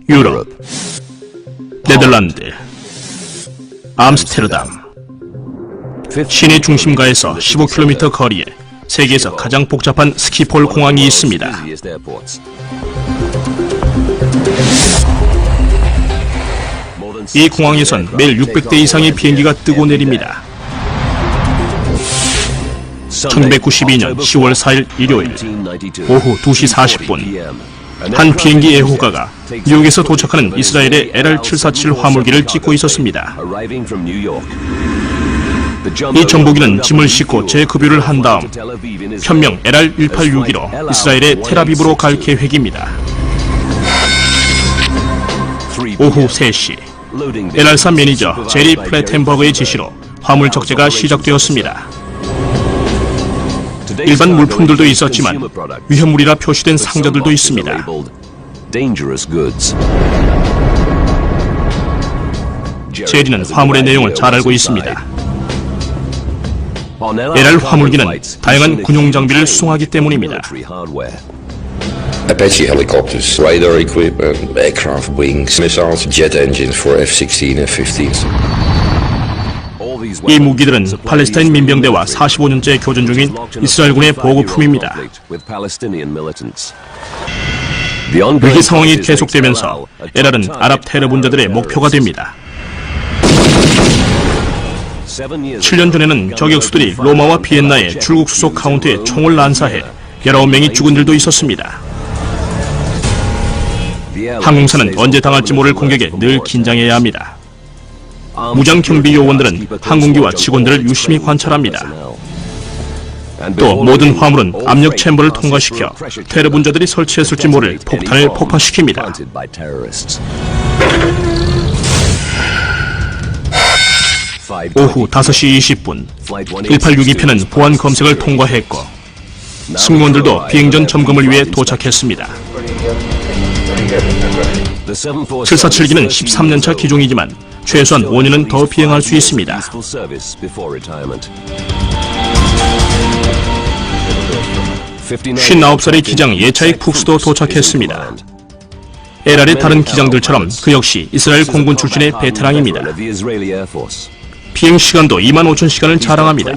유럽, 네덜란드, 암스테르담. 시내 중심가에서 15km 거리에 세계에서 가장 복잡한 스키폴 공항이 있습니다. 이 공항에선 매일 600대 이상의 비행기가 뜨고 내립니다. 1992년 10월 4일 일요일 오후 2시 40분 한 비행기 애호가가 뉴욕에서 도착하는 이스라엘의 LR-747 화물기를 찍고 있었습니다. 이 정보기는 짐을 싣고 재급유를 한 다음 편명 LR-1862로 이스라엘의 텔아비브로 갈 계획입니다. 오후 3시 LR3 매니저 제리 플래텐버그의 지시로 화물 적재가 시작되었습니다. 일반 물품들도 있었지만 위험물이라 표시된 상자들도 있습니다. 제리는 화물의 내용을 잘 알고 있습니다. LR 화물기는 다양한 군용 장비를 수송하기 때문입니다. Apache helicopters, radar equipment, aircraft wings, missiles, jet engines for F-16 and F-15s. 이 무기들은 팔레스타인 민병대와 45년째 교전 중인 이스라엘군의 보급품입니다. 위기 상황이 계속되면서 LR은 아랍 테러 분자들의 목표가 됩니다. 7년 전에는 저격수들이 로마와 비엔나의 출국 수속 카운트에 총을 난사해 19명이 죽은 일도 있었습니다. 항공사는 언제 당할지 모를 공격에 늘 긴장해야 합니다. 무장 경비 요원들은 항공기와 직원들을 유심히 관찰합니다. 또 모든 화물은 압력 챔버를 통과시켜 테러 분자들이 설치했을지 모를 폭탄을 폭파시킵니다. 오후 5시 20분 1862편은 보안 검색을 통과했고 승무원들도 비행전 점검을 위해 도착했습니다. 747기는 13년차 기종이지만 최소한 5년은 더 비행할 수 있습니다. 59살의 기장 예차익 푹스도 도착했습니다. LR의 다른 기장들처럼 그 역시 이스라엘 공군 출신의 베테랑입니다. 비행 시간도 25,000시간을 자랑합니다.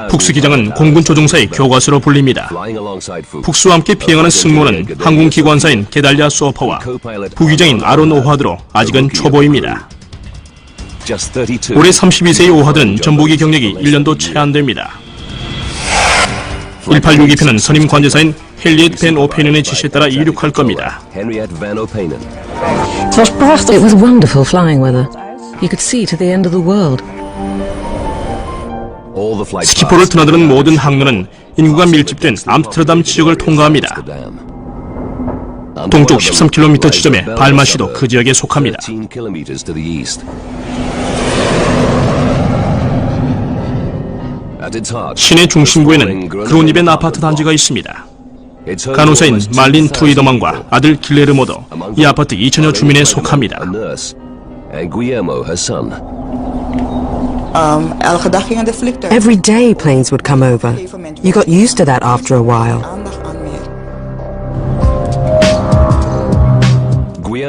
푹스 기장은 공군 조종사의 교과서로 불립니다. 푹스와 함께 비행하는 승무원은 항공기관사인 게달리아 소퍼와 부기장인 아론 오하드로 아직은 초보입니다. 올해 32세의 오하드는 전보기 경력이 1년도 채 안 됩니다. 1862편은 선임 관제사인 헨리엣 벤 오페넨의 지시에 따라 이륙할 겁니다. It was wonderful flying with her. You could see to the end of the world. 스키포를 드나드는 모든 항로는 인구가 밀집된 암스테르담 지역을 통과합니다. 동쪽 13km 지점의 발마시도 그 지역에 속합니다. 시내 중심부에는 그로니벤 아파트 단지가 있습니다. 간호사인 말린 트루이더만과 아들 길레르모도 이 아파트 2천여 주민에 속합니다. Every day planes would come over. You got used to that after a while.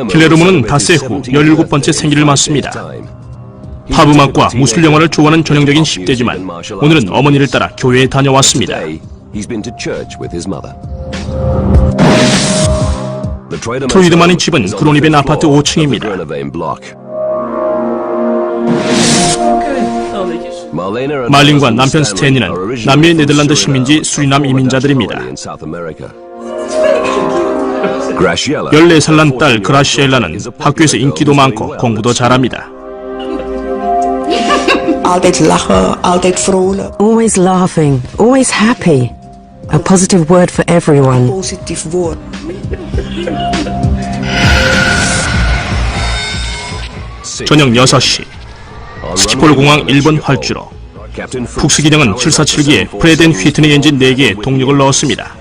길레르모는 닷새 후 17번째 생일을 맞습니다. 팝음악과 무술 영화를 좋아하는 전형적인 10대지만 오늘은 어머니를 따라 교회에 다녀왔습니다. 트루이드만의 집은 그로니벤 아파트 5층입니다. 말린과 남편 스탠리는 남미 네덜란드 식민지 수리남 이민자들입니다. 14살 난 딸 그라시엘라는 학교에서 인기도 많고 공부도 잘합니다. Always laughing, always happy. A positive word for everyone. 저녁 6시 스키폴 공항 1번 활주로 푹스 기장은 747기에 프레드 앤 휘트니 엔진 4개의 동력을 넣었습니다.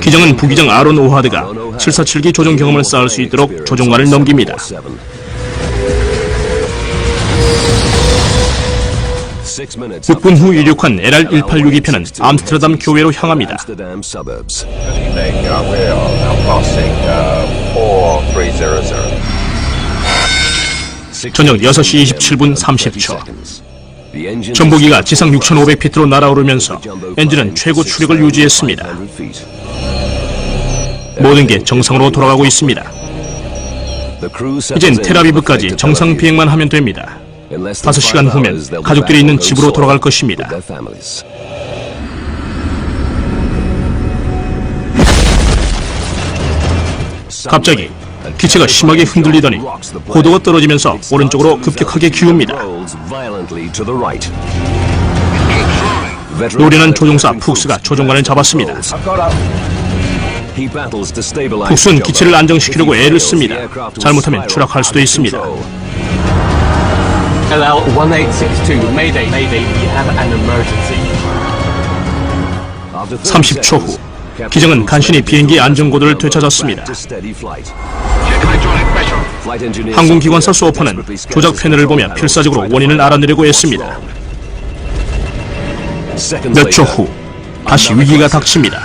기장은 부기장 아론 오하드가 747기 조종 경험을 쌓을 수 있도록 조종관을 넘깁니다. 6분 후 이륙한 LR-1862편은 암스테르담 교외로 향합니다. 저녁 6시 27분 30초. 전보기가 지상 6,500피트로 날아오르면서 엔진은 최고 추력을 유지했습니다. 모든 게 정상으로 돌아가고 있습니다. 이젠 텔아비브까지 정상 비행만 하면 됩니다. 5시간 후면 가족들이 있는 집으로 돌아갈 것입니다. 갑자기 기체가 심하게 흔들리더니 고도가 떨어지면서 오른쪽으로 급격하게 기웁니다. 노련한 조종사 푹스가 조종관을 잡았습니다. 푹스는 기체를 안정시키려고 애를 씁니다. 잘못하면 추락할 수도 있습니다. LL-1862, Mayday, Mayday, we have an emergency. 30초 후 기장은 간신히 비행기 안전고도를 되찾았습니다. 항공기관사 소퍼는 조작 패널을 보며 필사적으로 원인을 알아내려고 했습니다. 몇 초 후 다시 위기가 닥칩니다.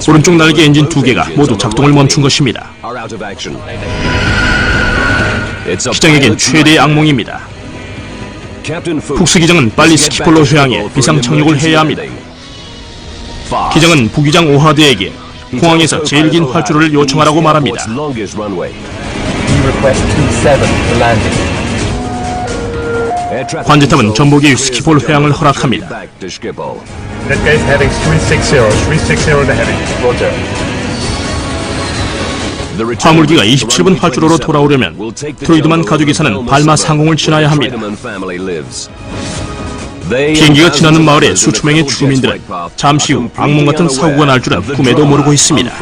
오른쪽 날개 엔진 2개가 모두 작동을 멈춘 것입니다. 기장에겐 최대의 악몽입니다. 푹스 기장은 빨리 스키폴로 회항해 비상 착륙을 해야 합니다. 기장은 부기장 오하드에게 공항에서 제일 긴 활주로를 요청하라고 말합니다. 관제탑은 전보기의 스키폴 회항을 허락합니다. 화물기가 27분 활주로로 돌아오려면 트로이드만 가족이 사는 발마 상공을 지나야 합니다. 비행기가 지나는 마을의 수천 명의 주민들은 잠시 후 악몽 같은 사고가 날 줄은 꿈에도 모르고 있습니다.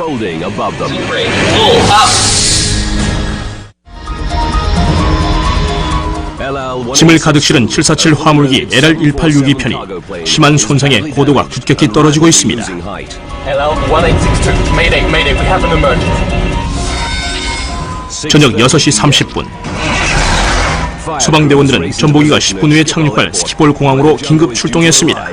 짐을 가득 실은 747 화물기 LR-1862편이 심한 손상에 고도가 급격히 떨어지고 있습니다. LL-1862, Mayday, Mayday, we have an emergency. 저녁 6시 30분 소방대원들은 전보기가 10분 후에 착륙할 스키폴 공항으로 긴급 출동했습니다.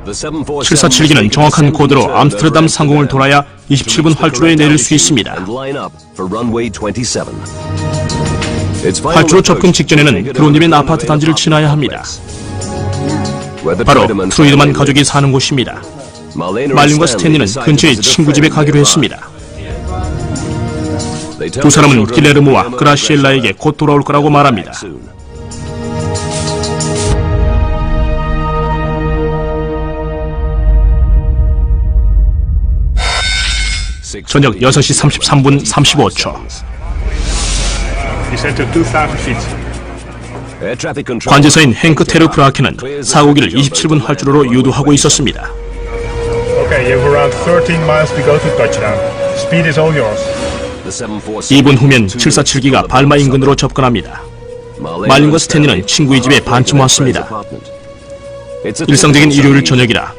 747기는 정확한 코드로 암스테르담 상공을 돌아야 27분 활주로에 내릴 수 있습니다. 활주로 접근 직전에는 드론님의 아파트 단지를 지나야 합니다. 바로 트로이드만 가족이 사는 곳입니다. 말린과 스탠리는 근처의 친구 집에 가기로 했습니다. 두 사람은 길레르모와 그라시엘라에게 곧 돌아올 거라고 말합니다. 저녁 6시 33분 35초 관제사인 행크 테르 브라켄은 사고기를 27분 활주로로 유도하고 있었습니다. Okay, you have around 13 miles to go to touchdown. Speed is all yours. 2분 후면 747기가 발마 인근으로 접근합니다. 말린과 스탠리는 친구의 집에 반쯤 왔습니다. 일상적인 일요일 저녁이라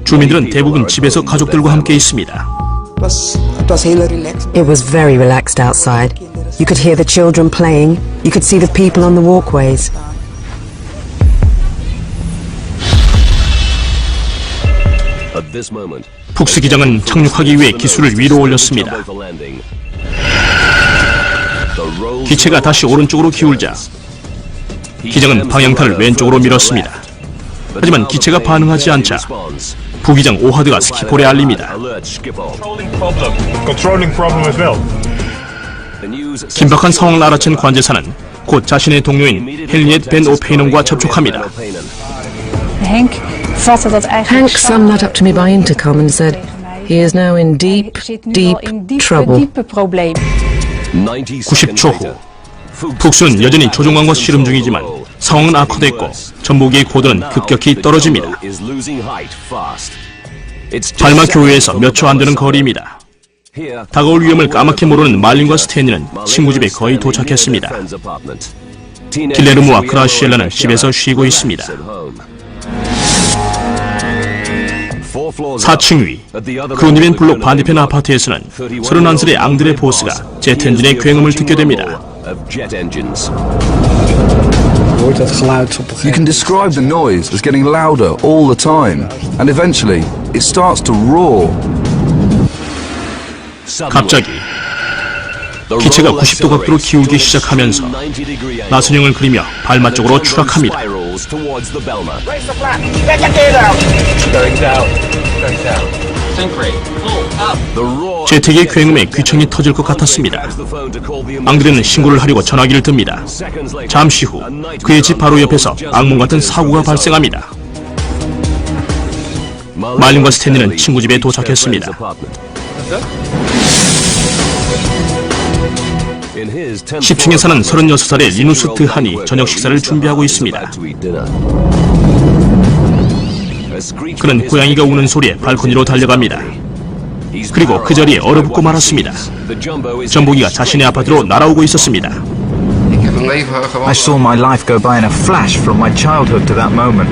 주민들은 대부분 집에서 가족들과 함께 있습니다. It was very relaxed outside. You could hear the children playing. You could see the people on the walkways. 푹스 기장은 착륙하기 위해 기술을 위로 올렸습니다. 기체가 다시 오른쪽으로 기울자 기장은 방향타를 왼쪽으로 밀었습니다. 하지만 기체가 반응하지 않자 부기장 오하드가 스키폴에 알립니다. Controlling problem as well. 긴박한 상황을 알아챈 관제사는 곧 자신의 동료인 헨리엣 벤 오페이넌과 접촉합니다. Hank summed that up to me by intercom and said he is now in deep, deep trouble. 90초 후 푹스는 여전히 조종관과 씨름 중이지만 상황은 악화됐고 전보기의 고도는 급격히 떨어집니다. 발마 교외에서 몇 초 안 되는 거리입니다. 다가올 위험을 까맣게 모르는 말린과 스탠리는 친구 집에 거의 도착했습니다. 길레르모와 그라시엘라는 집에서 쉬고 있습니다. 4층 위 그로니벤 블록 반대편 아파트에서는 31살의 앙드레 보스가 제트 엔진의 굉음을 듣게 됩니다. You can describe the noise as getting louder all the time, and eventually it starts to roar. 갑자기 기체가 90도 각도로 기울기 시작하면서 나선형을 그리며 발마 쪽으로 추락합니다. Going down. Going down. Sync rate. Full up. 제트기의 굉음에 귀청이 터질 것 같았습니다. 앙드레는 신고를 하려고 전화기를 듭니다. 잠시 후 그의 집 바로 옆에서 악몽 같은 사고가 발생합니다. 말린과 스탠리는 친구 집에 도착했습니다. 10층에 사는 36살의 리누스 드한이 저녁 식사를 준비하고 있습니다. 그는 고양이가 우는 소리에 발코니로 달려갑니다. 그리고 그 자리에 얼어붙고 말았습니다. 전복이가 자신의 아파트로 날아오고 있었습니다. I saw my life go by in a flash from my childhood to that moment.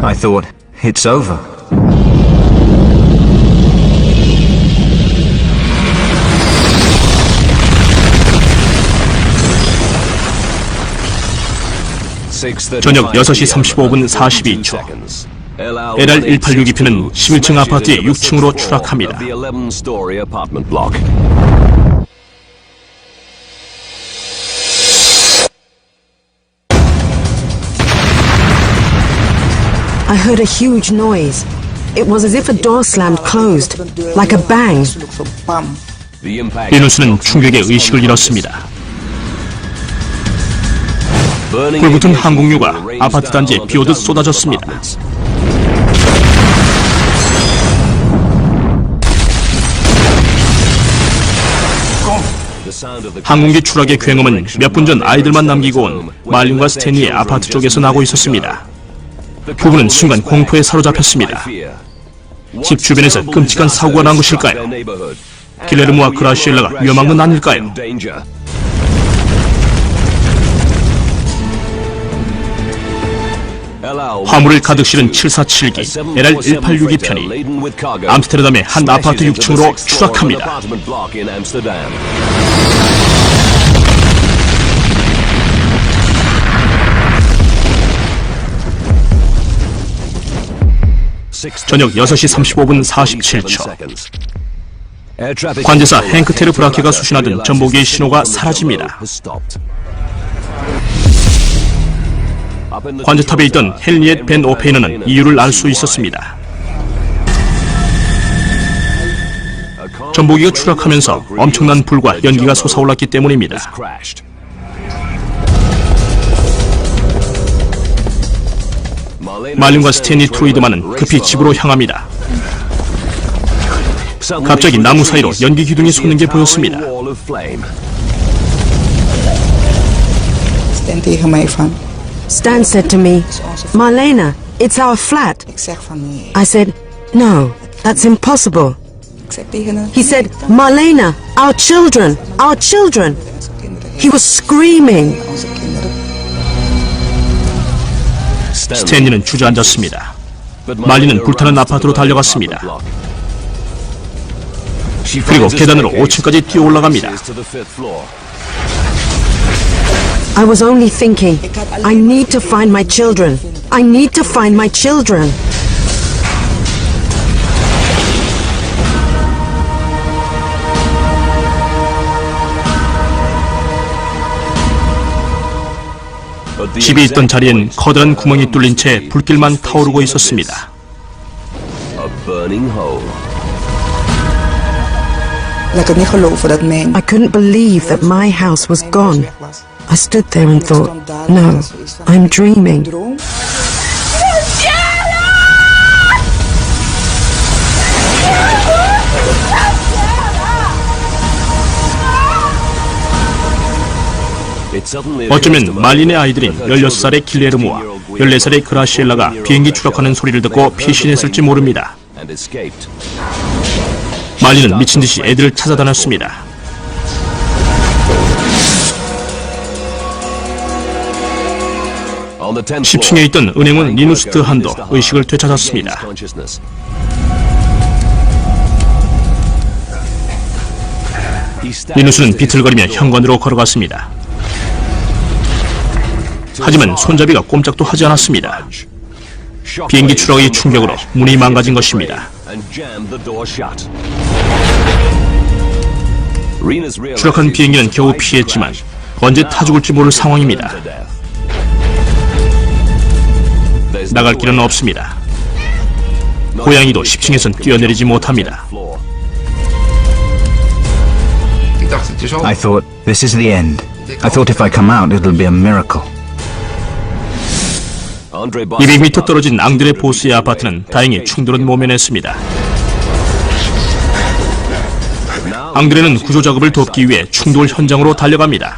I thought, it's over. 저녁 6시 35분 42초. LR-186EP는 11층 아파트의 6층으로 추락합니다. I heard a huge noise. It was as if a door slammed closed, like a bang. 리누스는 충격에 의식을 잃었습니다. 불붙은 항공유가 아파트 단지에 비오듯 쏟아졌습니다. 항공기 추락의 굉음은 몇 분 전 아이들만 남기고 온 말린과 스탠리의 아파트 쪽에서 나고 있었습니다. 부부는 순간 공포에 사로잡혔습니다. 집 주변에서 끔찍한 사고가 난 것일까요? 길레르모와 그라시엘라가 위험한 건 아닐까요? 화물을 가득 실은 747기 LR-186EP편이 암스테르담의 한 아파트 6층으로 추락합니다. 저녁 6시 35분 47초. 관제사 행크 테르 브라케가 수신하던 전보기의 신호가 사라집니다. 관제탑에 있던 헨리엣 벤 오페이너는 이유를 알 수 있었습니다. 전보기가 추락하면서 엄청난 불과 연기가 솟아올랐기 때문입니다. 말린과 스탠리 트루이드만은 급히 집으로 향합니다. 갑자기 나무 사이로 연기 기둥이 솟는 게 보였습니다. Stan said to me, Marlena, it's our flat. I said, no, that's impossible. He said, Marlena, our children, our children. He was screaming. 스탠리는 주저앉았습니다. 말리는 불타는 아파트로 달려갔습니다. 그리고 계단으로 5층까지 뛰어 올라갑니다. I was only thinking, I need to find my children. I need to find my children. 집이 있던 자리엔 커다란 구멍이 뚫린 채 불길만 타오르고 있었습니다. I couldn't believe that my house was gone. I stood there and thought, no, I'm dreaming. 어쩌면 말린의 아이들인 16살의 길레르모와 14살의 그라시엘라가 비행기 추락하는 소리를 듣고 피신했을지 모릅니다. 말린은 미친듯이 애들을 찾아다녔습니다. 10층에 있던 은행원 리누스 드한도 의식을 되찾았습니다. 리누스는 비틀거리며 현관으로 걸어갔습니다. 하지만 손잡이가 꼼짝도 하지 않았습니다. 비행기 추락의 충격으로 문이 망가진 것입니다. 추락한 비행기는 겨우 피했지만 언제 타 죽을지 모를 상황입니다. 나갈 길은 없습니다. 고양이도 10층에선 뛰어내리지 못합니다. I thought, this is the end. I thought if I come out, it'll be a miracle. 200m 떨어진 앙드레 보스의 아파트는 다행히 충돌은 모면했습니다. 앙드레는 구조 작업을 돕기 위해 충돌 현장으로 달려갑니다.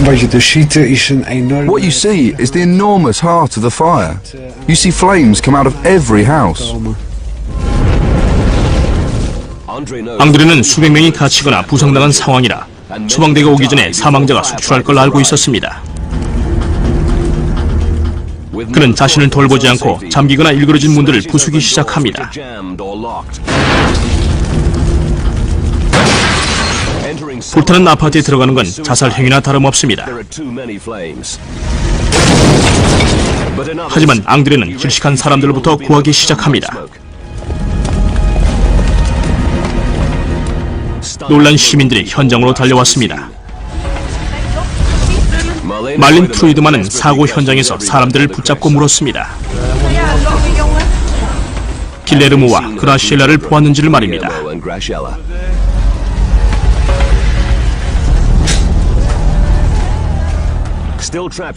What you see is the enormous heart of the fire. You see flames come out of every house. 앙드레는 수백 명이 갇히거나 부상당한 상황이라 소방대가 오기 전에 사망자가 속출할 걸 알고 있었습니다. 그는 자신을 돌보지 않고 잠기거나 일그러진 문들을 부수기 시작합니다. 불타는 아파트에 들어가는 건 자살 행위나 다름없습니다. 하지만 앙드레는 질식한 사람들로부터 구하기 시작합니다. 놀란 시민들이 현장으로 달려왔습니다. 말린 트루이드만은 사고 현장에서 사람들을 붙잡고 물었습니다. 길레르모와 그라시엘라를 보았는지를 말입니다.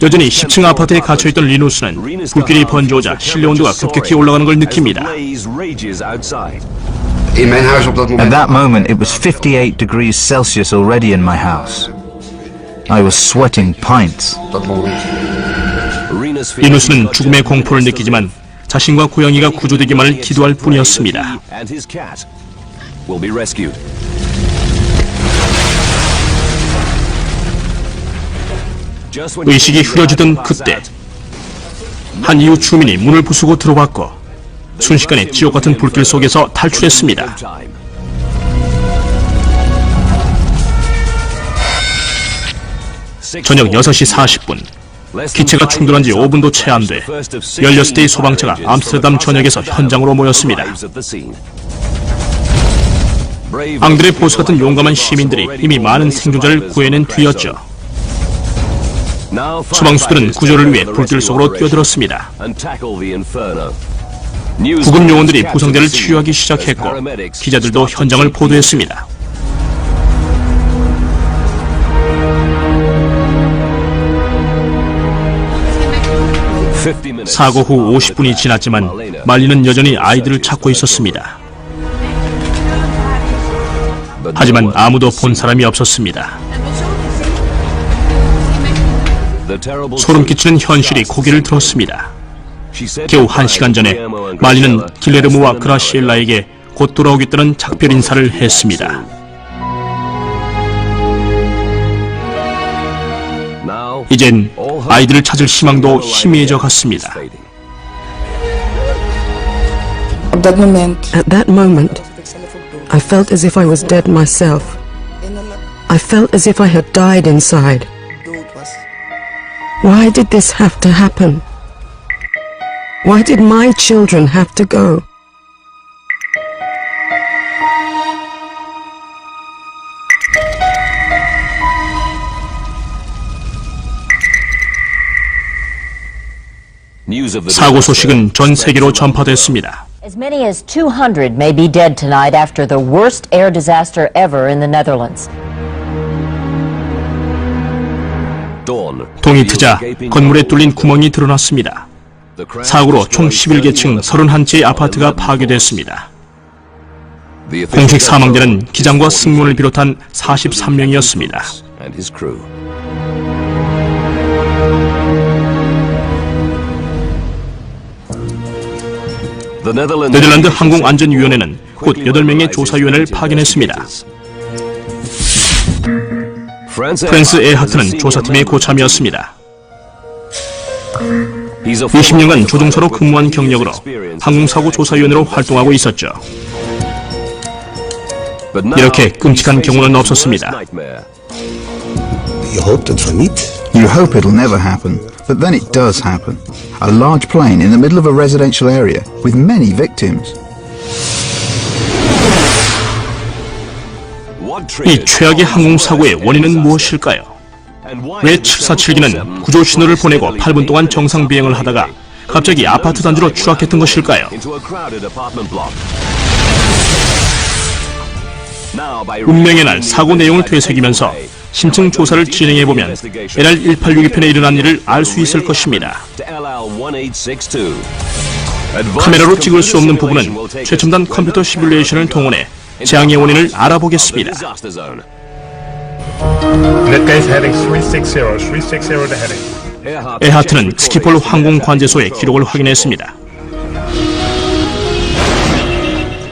여전히 10층 아파트에 갇혀있던 리누스는 불길이 번져오자 실내 온도가 급격히 올라가는 걸 느낍니다. At that moment, it was 58 degrees Celsius already in my house. I was sweating pints. 리누스는 죽음의 공포를 느끼지만 자신과 고양이가 구조되기만을 기도할 뿐이었습니다. 의식이 흐려지던 그때 한 이웃 주민이 문을 부수고 들어왔고 순식간에 지옥 같은 불길 속에서 탈출했습니다. 저녁 6시 40분 기체가 충돌한 지 5분도 채 안 돼 16대의 소방차가 암스테르담 전역에서 현장으로 모였습니다. 앙드레 보스 같은 용감한 시민들이 이미 많은 생존자를 구해낸 뒤였죠. 소방수들은 구조를 위해 불길 속으로 뛰어들었습니다. 구급 요원들이 부상자를 치유하기 시작했고 기자들도 현장을 보도했습니다. 사고 후 50분이 지났지만 말리는 여전히 아이들을 찾고 있었습니다. 하지만 아무도 본 사람이 없었습니다. 소름 끼치는 현실이 고개를 들었습니다. 겨우 1시간 전에 말리는 길레르모와 그라시엘라에게 곧 돌아오겠다는 작별 인사를 했습니다. 이젠 아이들을 찾을 희망도 희미해져 갔습니다. At that moment, I felt as if I was dead myself. I felt as if I had died inside. Why did this have to happen? Why did my children have to go? 사고 소식은 전 세계로 전파됐습니다. As many as 200 may be dead tonight after the worst air disaster ever in the Netherlands. 동이 트자 건물에 뚫린 구멍이 드러났습니다. 사고로 총 11개층 31채의 아파트가 파괴됐습니다. 공식 사망자는 기장과 승무원을 비롯한 43명이었습니다. 네덜란드 항공안전위원회는 곧 8명의 조사위원을 파견했습니다. 프랜스 에하트는 조사팀의 고참이었습니다. 20년간 조종사로 근무한 경력으로 항공사고 조사위원으로 활동하고 있었죠. 이렇게 끔찍한 경우는 없었습니다. You hope it'll never happen, but then it does happen. A large plane in the middle of a residential area with many victims. 이 최악의 항공사고의 원인은 무엇일까요? 왜 747기는 구조 신호를 보내고 8분 동안 정상 비행을 하다가 갑자기 아파트 단지로 추락했던 것일까요? 운명의 날 사고 내용을 되새기면서 심층 조사를 진행해보면 LR-1862편에 일어난 일을 알 수 있을 것입니다. 카메라로 찍을 수 없는 부분은 최첨단 컴퓨터 시뮬레이션을 동원해 재앙의 원인을 알아보겠습니다. In that case, heading 360 the heading. 에하트는 스키폴 항공관제소의 기록을 확인했습니다.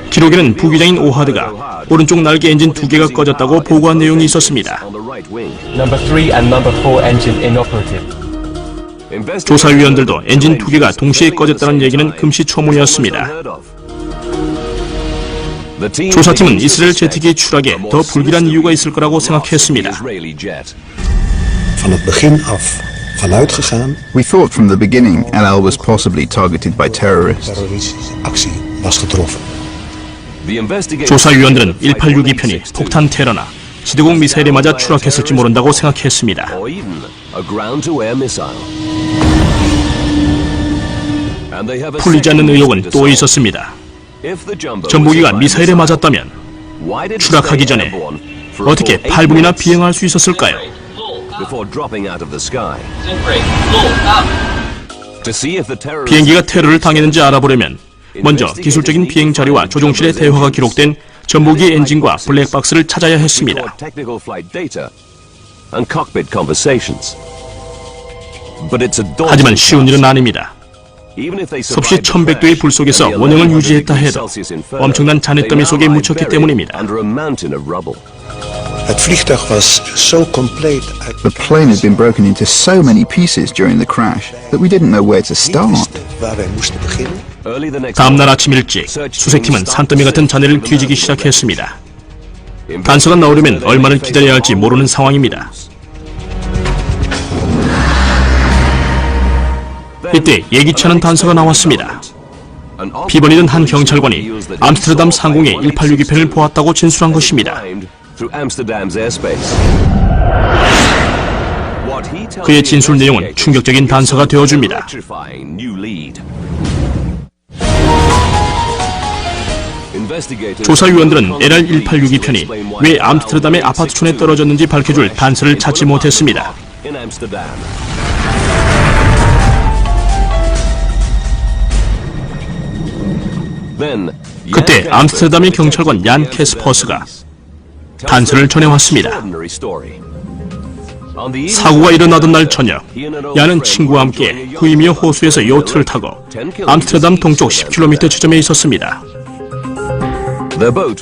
기록에는 부기장인 오하드가 오른쪽 날개 엔진 2개가 꺼졌다고 보고한 내용이 있었습니다. Number 3 and number 4 engine inoperative. 조사위원들도 엔진 2개가 동시에 꺼졌다는 얘기는 금시초문이었습니다. 조사팀은 이스라엘 제트기의 추락에 더 불길한 이유가 있을 거라고 생각했습니다. We thought from the beginning El Al was possibly targeted by terrorists. 조사위원들은 1862편이 폭탄 테러나 지대공 미사일에 맞아 추락했을지 모른다고 생각했습니다. 풀리지 않는 의혹은 또 있었습니다. 전보기가 미사일에 맞았다면 추락하기 전에 어떻게 8분이나 비행할 수 있었을까요? 비행기가 테러를 당했는지 알아보려면 먼저 기술적인 비행 자료와 조종실의 대화가 기록된 전보기 엔진과 블랙박스를 찾아야 했습니다. 하지만 쉬운 일은 아닙니다. 섭씨 1100도의 불 속에서 원형을 유지했다 해도 엄청난 잔해더미 속에 묻혔기 때문입니다. The plane had been broken into so many pieces during the crash that we didn't know where to start. 다음날 아침 일찍 수색팀은 산더미 같은 잔해를 뒤지기 시작했습니다. 단서가 나오려면 얼마를 기다려야 할지 모르는 상황입니다. 이때 예기치 않은 단서가 나왔습니다. 비번이던 한 경찰관이 암스테르담 상공의 1862편을 보았다고 진술한 것입니다. 그의 진술 내용은 충격적인 단서가 되어줍니다. 조사위원들은 LR-1862편이 왜 암스테르담의 아파트촌에 떨어졌는지 밝혀줄 단서를 찾지 못했습니다. 그때 암스테르담의 경찰관 얀 캐스퍼스가 단서를 전해왔습니다. 사고가 일어나던 날 저녁, 얀은 친구와 함께 후이미어 호수에서 요트를 타고 암스테르담 동쪽 10km 지점에 있었습니다.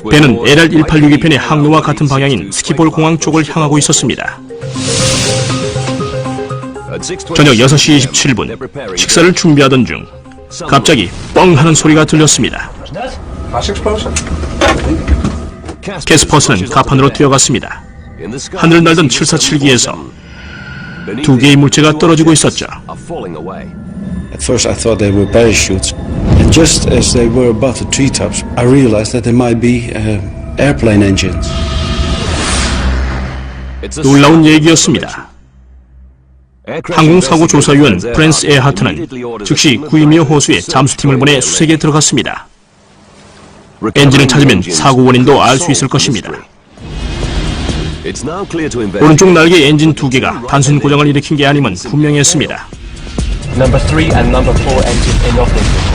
배는 LR-1862편의 항로와 같은 방향인 스키폴 공항 쪽을 향하고 있었습니다. 저녁 6시 27분, 식사를 준비하던 중 갑자기 뻥 하는 소리가 들렸습니다. 캐스퍼스는 가판으로 뛰어갔습니다. 하늘을 날던 747기에서 2개의 물체가 떨어지고 있었죠. At first I thought they were parachutes, and just as they were above the treetops, I realized that they might be airplane engines. 놀라운 얘기였습니다. 항공사고 조사위원 프랜스 에하트는 즉시 구이미어 호수에 잠수팀을 보내 수색에 들어갔습니다. 엔진을 찾으면 사고 원인도 알 수 있을 것입니다. 오른쪽 날개 엔진 2개가 단순 고장을 일으킨 게 아님은 분명했습니다. Number 3 and number 4 engine inoperative.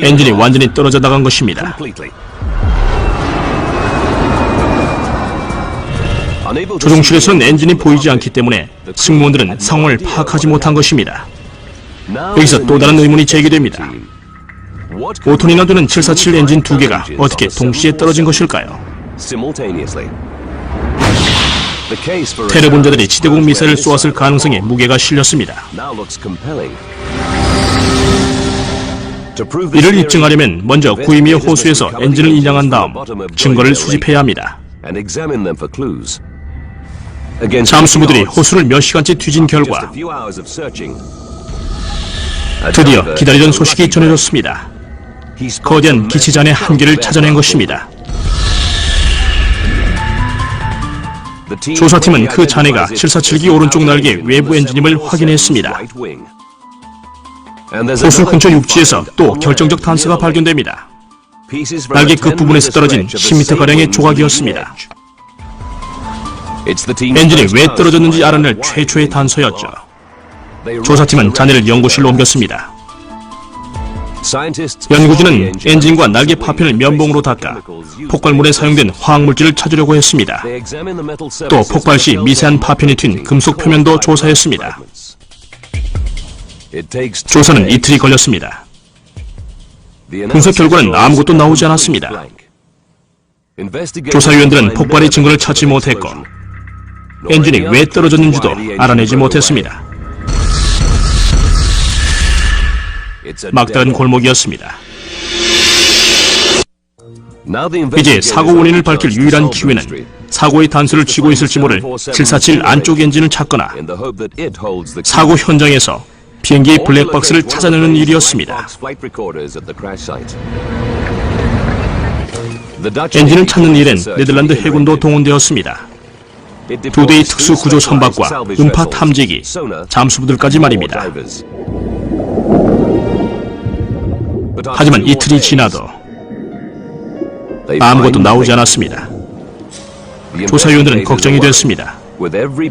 엔진이 완전히 떨어져 나간 것입니다. 조종실에서는 엔진이 보이지 않기 때문에 승무원들은 상황을 파악하지 못한 것입니다. 여기서 또 다른 의문이 제기됩니다. 5톤이나 되는 747 엔진 2개가 어떻게 동시에 떨어진 것일까요? 테러분자들이 지대공 미사일을 쏘았을 가능성에 무게가 실렸습니다. 이를 입증하려면 먼저 구이미의 호수에서 엔진을 인양한 다음 증거를 수집해야 합니다. 잠수부들이 호수를 몇 시간째 뒤진 결과 드디어 기다리던 소식이 전해졌습니다. 거대한 기치잔의 한계를 찾아낸 것입니다. 조사팀은 그 잔해가 747기 오른쪽 날개 외부 엔진임을 확인했습니다. 호수 근처 육지에서 또 결정적 단서가 발견됩니다. 날개 끝부분에서 떨어진 10m가량의 조각이었습니다. 엔진이 왜 떨어졌는지 알아낼 최초의 단서였죠. 조사팀은 잔해를 연구실로 옮겼습니다. 연구진은 엔진과 날개 파편을 면봉으로 닦아 폭발물에 사용된 화학물질을 찾으려고 했습니다. 또 폭발 시 미세한 파편이 튄 금속 표면도 조사했습니다. 조사는 이틀이 걸렸습니다. 분석 결과는 아무것도 나오지 않았습니다. 조사위원들은 폭발의 증거를 찾지 못했고 엔진이 왜 떨어졌는지도 알아내지 못했습니다. 막다른 골목이었습니다. 이제 사고 원인을 밝힐 유일한 기회는 사고의 단서를 쥐고 있을지 모를 747 안쪽 엔진을 찾거나 사고 현장에서 비행기의 블랙박스를 찾아내는 일이었습니다. 엔진을 찾는 일엔 네덜란드 해군도 동원되었습니다. 2대의 특수 구조 선박과 음파 탐지기, 잠수부들까지 말입니다. 하지만 이틀이 지나도 아무것도 나오지 않았습니다. 조사위원들은 걱정이 됐습니다.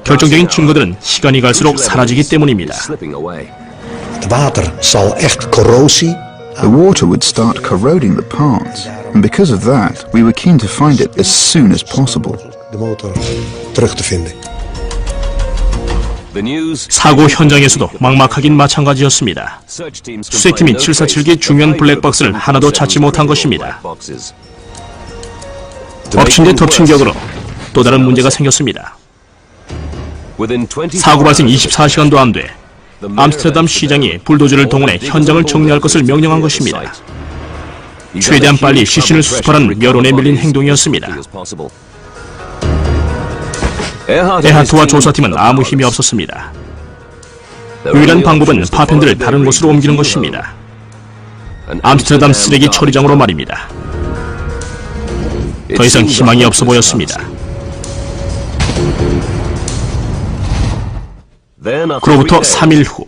결정적인 증거들은 시간이 갈수록 사라지기 때문입니다. The water would start corroding the parts, and because of that, we were keen to find it as soon as possible. 사고 현장에서도 막막하긴 마찬가지였습니다. 수색팀이 747기 중요한 블랙박스를 하나도 찾지 못한 것입니다. 엎친 데 덮친 격으로 또 다른 문제가 생겼습니다. 사고 발생 24시간도 안 돼 암스테르담 시장이 불도저를 동원해 현장을 정리할 것을 명령한 것입니다. 최대한 빨리 시신을 수습하라는 여론에 밀린 행동이었습니다. 에하트와 조사팀은 아무 힘이 없었습니다. 유일한 방법은 파편들을 다른 곳으로 옮기는 것입니다. 암스테르담 쓰레기 처리장으로 말입니다. 더 이상 희망이 없어 보였습니다. 그로부터 3일 후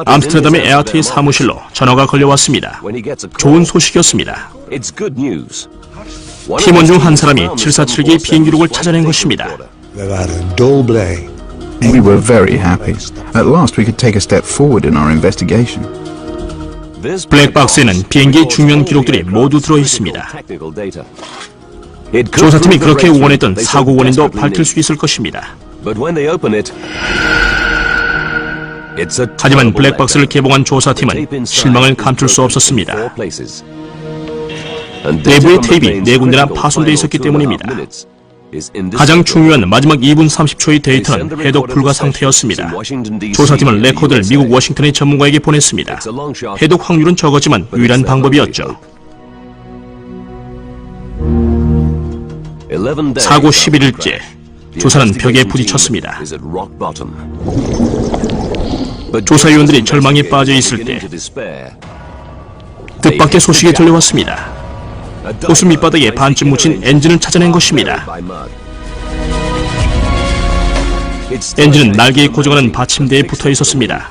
암스테르담의 에하트의 사무실로 전화가 걸려왔습니다. 좋은 소식이었습니다. 팀원 중 한 사람이 747기의 비행기록을 찾아낸 것입니다. We were very happy. At last we could take a step forward in our investigation. 블랙박스에는 비행기의 중요한 기록들이 모두 들어있습니다. 조사팀이 그렇게 원했던 사고 원인도 밝힐 수 있을 것입니다. 하지만 블랙박스를 개봉한 조사팀은 실망을 감출 수 없었습니다. 내부의 테이프가 4군데나 파손되어 있었기 때문입니다. 가장 중요한 마지막 2분 30초의 데이터는 해독 불가 상태였습니다. 조사팀은 레코드를 미국 워싱턴의 전문가에게 보냈습니다. 해독 확률은 적었지만 유일한 방법이었죠. 사고 11일째 조사는 벽에 부딪혔습니다. 조사위원들이 절망에 빠져 있을 때 뜻밖의 소식이 들려왔습니다. 호수 밑바닥에 반쯤 묻힌 엔진을 찾아낸 것입니다. 엔진은 날개에 고정하는 받침대에 붙어 있었습니다.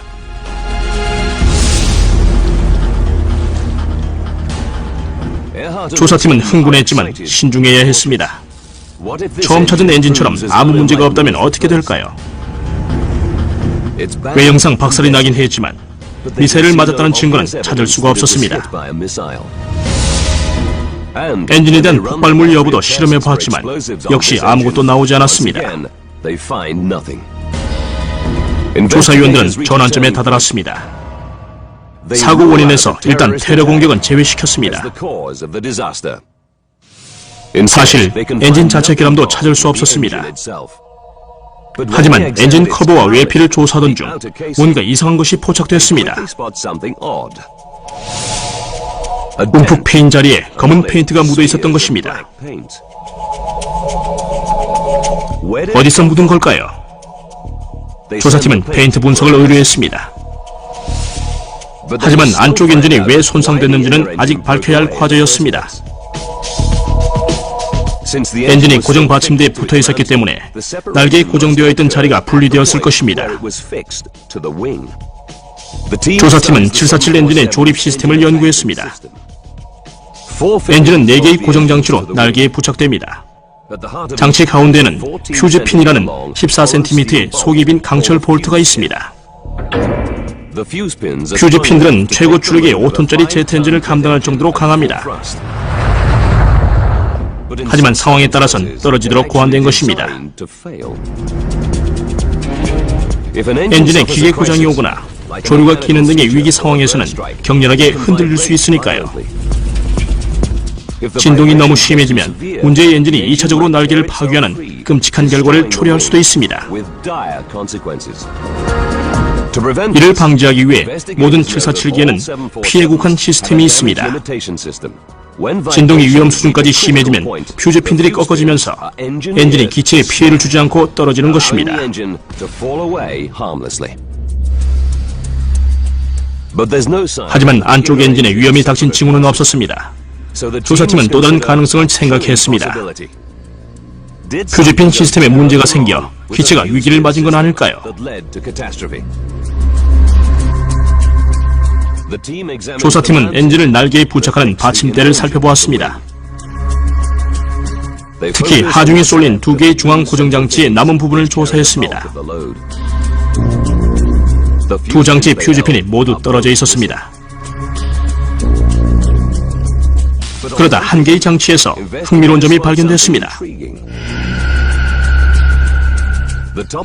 조사팀은 흥분했지만 신중해야 했습니다. 처음 찾은 엔진처럼 아무 문제가 없다면 어떻게 될까요? 외형상 박살이 나긴 했지만 미사일을 맞았다는 증거는 찾을 수가 없었습니다. 엔진에 대한 폭발물 여부도 실험해봤지만 역시 아무것도 나오지 않았습니다. 조사위원들은 전환점에 다다랐습니다. 사고 원인에서 일단 테러 공격은 제외시켰습니다. 사실 엔진 자체 결함도 찾을 수 없었습니다. 하지만 엔진 커버와 외피를 조사하던 중 뭔가 이상한 것이 포착됐습니다. 움푹 패인 자리에 검은 페인트가 묻어 있었던 것입니다. 어디서 묻은 걸까요? 조사팀은 페인트 분석을 의뢰했습니다. 하지만 안쪽 엔진이 왜 손상됐는지는 아직 밝혀야 할 과제였습니다. 엔진이 고정 받침대에 붙어 있었기 때문에 날개에 고정되어 있던 자리가 분리되었을 것입니다. 조사팀은 747 엔진의 조립 시스템을 연구했습니다. 엔진은 4개의 고정 장치로 날개에 부착됩니다. 장치 가운데는 퓨즈핀이라는 14cm의 속이 빈 강철 볼트가 있습니다. 퓨즈핀들은 최고 추력의 5톤짜리 제트 엔진을 감당할 정도로 강합니다. 하지만 상황에 따라선 떨어지도록 고안된 것입니다. 엔진에 기계 고장이 오거나 조류가 끼는 등의 위기 상황에서는 격렬하게 흔들릴 수 있으니까요. 진동이 너무 심해지면 문제의 엔진이 2차적으로 날개를 파괴하는 끔찍한 결과를 초래할 수도 있습니다. 이를 방지하기 위해 모든 747기에는 피해국한 시스템이 있습니다. 진동이 위험 수준까지 심해지면 퓨즈핀들이 꺾어지면서 엔진이 기체에 피해를 주지 않고 떨어지는 것입니다. 하지만 안쪽 엔진에 위험이 닥친 징후는 없었습니다. 조사팀은 또 다른 가능성을 생각했습니다. 퓨즈핀 시스템에 문제가 생겨 기체가 위기를 맞은 건 아닐까요? 조사팀은 엔진을 날개에 부착하는 받침대를 살펴보았습니다. 특히 하중에 쏠린 2개의 중앙 고정장치의 남은 부분을 조사했습니다. 2장치의 퓨즈핀이 모두 떨어져 있었습니다. 그러다 한 개의 장치에서 흥미로운 점이 발견됐습니다.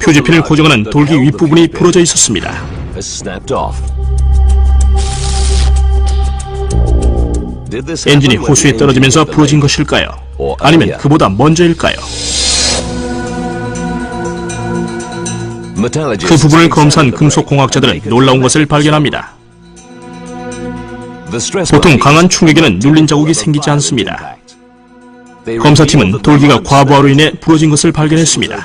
퓨즈핀을 고정하는 돌기 윗부분이 부러져 있었습니다. 엔진이 호수에 떨어지면서 부러진 것일까요? 아니면 그보다 먼저일까요? 그 부분을 검사한 금속공학자들은 놀라운 것을 발견합니다. 보통 강한 충격에는 눌린 자국이 생기지 않습니다. 검사팀은 돌기가 과부하로 인해 부러진 것을 발견했습니다.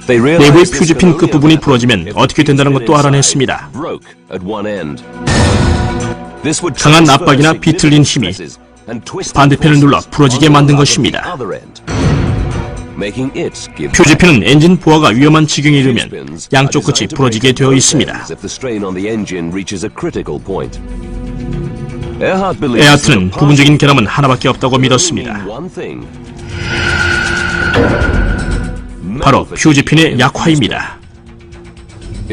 내부의 퓨즈핀 끝부분이 부러지면 어떻게 된다는 것도 알아냈습니다. 강한 압박이나 비틀린 힘이 반대편을 눌러 부러지게 만든 것입니다. 퓨즈핀은 엔진 부하가 위험한 지경에 이르면 양쪽 끝이 부러지게 되어 있습니다. 에하트는 부분적인 결함은 하나밖에 없다고 믿었습니다. 바로 퓨즈핀의 약화입니다.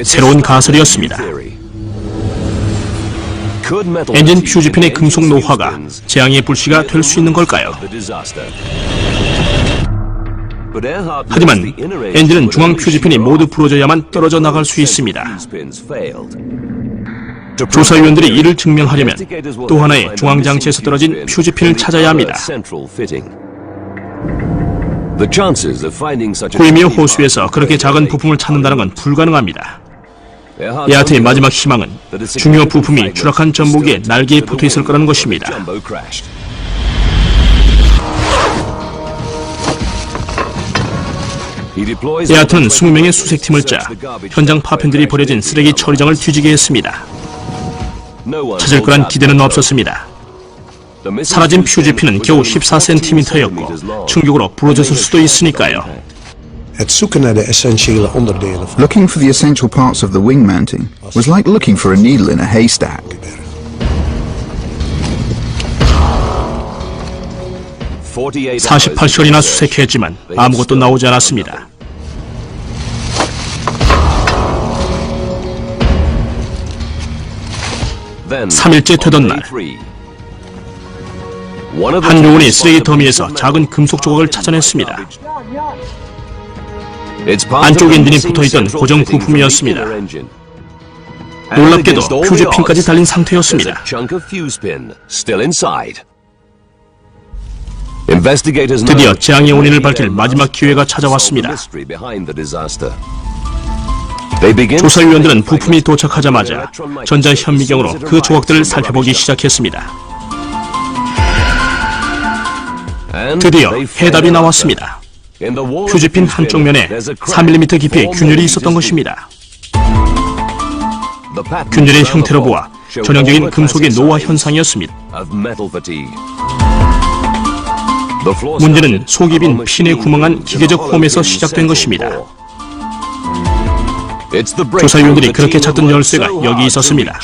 새로운 가설이었습니다. 엔진 퓨즈핀의 금속 노화가 재앙의 불씨가 될 수 있는 걸까요? 하지만 엔진은 중앙 퓨즈핀이 모두 부러져야만 떨어져 나갈 수 있습니다. 조사위원들이 이를 증명하려면 또 하나의 중앙장치에서 떨어진 퓨즈핀을 찾아야 합니다. 구이미오 호수에서 그렇게 작은 부품을 찾는다는 건 불가능합니다. 에하트의 마지막 희망은 중요 부품이 추락한 전복의 날개에 붙어 있을 거라는 것입니다. 에하트는 20명의 수색팀을 짜 현장 파편들이 버려진 쓰레기 처리장을 뒤지게 했습니다. 찾을 거란 기대는 없었습니다. 사라진 퓨즈핀은 겨우 14cm였고 충격으로 부러졌을 수도 있으니까요. Looking for the essential parts of the wing mounting was like looking for a needle in a haystack. 네. 48시간이나 수색했지만 아무것도 나오지 않았습니다. (3일째) 되던 날 한 요원이 쓰레기 더미에서 작은 금속 조각을 찾아냈습니다. 안쪽 엔진이 붙어있던 고정 부품이었습니다. 놀랍게도 퓨즈핀까지 달린 상태였습니다. 드디어 재앙의 원인을 밝힐 마지막 기회가 찾아왔습니다. 조사위원들은 부품이 도착하자마자 전자현미경으로 그 조각들을 살펴보기 시작했습니다. 드디어 해답이 나왔습니다. 휴지핀 한쪽 면에 4mm 깊이의 균열이 있었던 것입니다. 균열의 형태로 보아 전형적인 금속의 노화 현상이었습니다. 문제는 속이 빈 핀에 구멍한 기계적 홈에서 시작된 것입니다. 조사위원들이 그렇게 찾던 열쇠가 여기 있었습니다.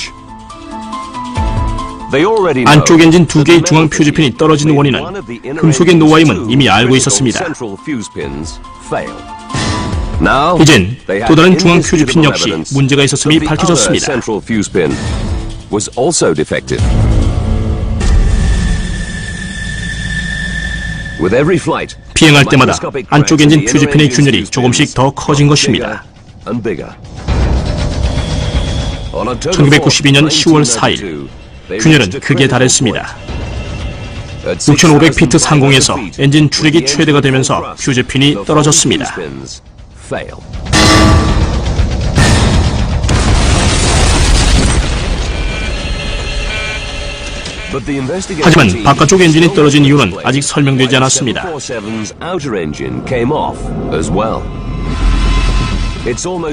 안쪽 엔진 두 개의 중앙 퓨즈핀이 떨어진 원인은 금속의 노화임은 이미 알고 있었습니다. 이젠 또 다른 중앙 퓨즈핀 역시 문제가 있었음이 밝혀졌습니다. 비행할 때마다 안쪽 엔진 퓨즈핀의 균열이 조금씩 더 커진 것입니다. 1992년 10월 4일 균열은 극에 달했습니다. 6500피트 상공에서 엔진 추력이 최대가 되면서 퓨즈핀이 떨어졌습니다. 하지만 바깥쪽 엔진이 떨어진 이유는 아직 설명되지 않았습니다.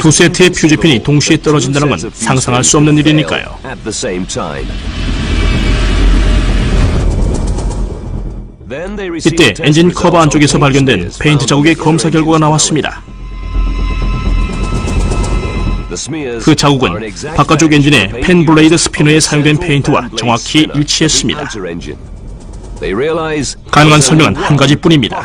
두 세트의 퓨즈핀이 동시에 떨어진다는 건 상상할 수 없는 일이니까요. 이때 엔진 커버 안쪽에서 발견된 페인트 자국의 검사 결과가 나왔습니다. 그 자국은 바깥쪽 엔진의 펜블레이드 스피너에 사용된 페인트와 정확히 일치했습니다. 가능한 설명은 한 가지뿐입니다.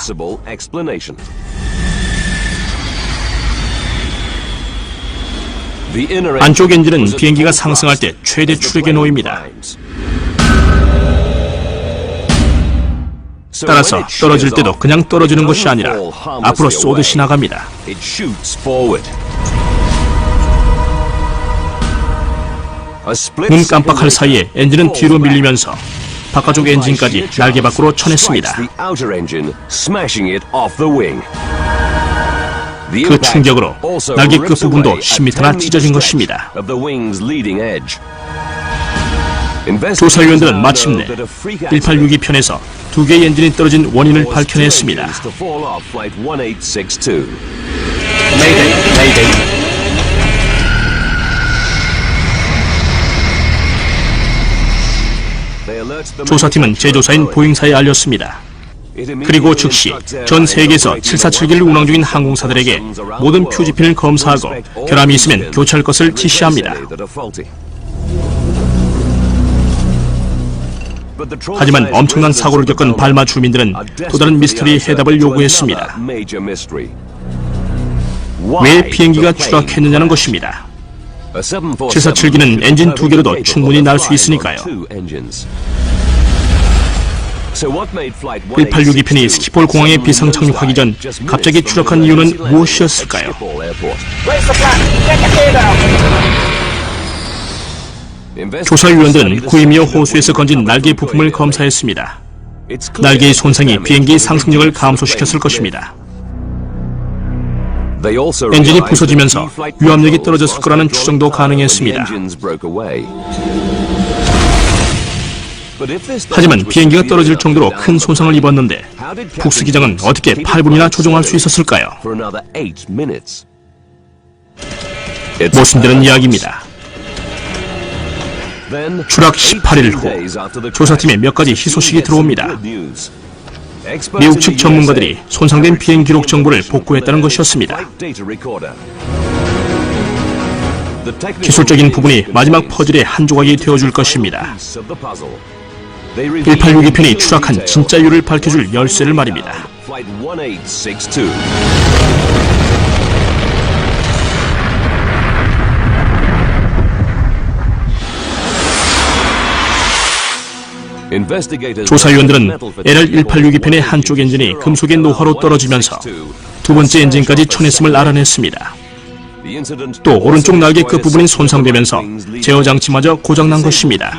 안쪽 엔진은 비행기가 상승할 때 최대 추력에 놓입니다. 따라서 떨어질 때도 그냥 떨어지는 것이 아니라 앞으로 쏘듯이 나갑니다. 눈 깜빡할 사이에 엔진은 뒤로 밀리면서 바깥쪽 엔진까지 날개 밖으로 쳐냈습니다. 그 충격으로 날개 끝부분도 10m나 찢어진 것입니다. 조사위원들은 마침내 1862편에서 두 개의 엔진이 떨어진 원인을 밝혀냈습니다. 조사팀은 제조사인 보잉사에 알렸습니다. 그리고 즉시 전 세계에서 747기를 운항 중인 항공사들에게 모든 퓨즈핀을 검사하고 결함이 있으면 교체할 것을 지시합니다. 하지만 엄청난 사고를 겪은 발마 주민들은 또 다른 미스터리의 해답을 요구했습니다. 왜 비행기가 추락했느냐는 것입니다. 747기는 엔진 두 개로도 충분히 날 수 있으니까요. 1862편이 스키폴 공항에 비상 착륙하기 전 갑자기 추락한 이유는 무엇이었을까요? 조사위원들은 구이미어 호수에서 건진 날개 부품을 검사했습니다. 날개의 손상이 비행기의 상승력을 감소시켰을 것입니다. 엔진이 부서지면서 유압력이 떨어졌을 거라는 추정도 가능했습니다. 하지만 비행기가 떨어질 정도로 큰 손상을 입었는데 북스 기장은 어떻게 8분이나 조종할 수 있었을까요? 모순되는 이야기입니다. 추락 18일 후 조사팀에 몇 가지 희소식이 들어옵니다. 미국 측 전문가들이 손상된 비행 기록 정보를 복구했다는 것이었습니다. 기술적인 부분이 마지막 퍼즐의 한 조각이 되어줄 것입니다. 1862편이 추락한 진짜 이유를 밝혀줄 열쇠를 말입니다. 조사위원들은 LR-1862편의 한쪽 엔진이 금속의 노화로 떨어지면서 두 번째 엔진까지 쳐냈음을 알아냈습니다. 또 오른쪽 날개 끝부분이 손상되면서 제어 장치마저 고장난 것입니다.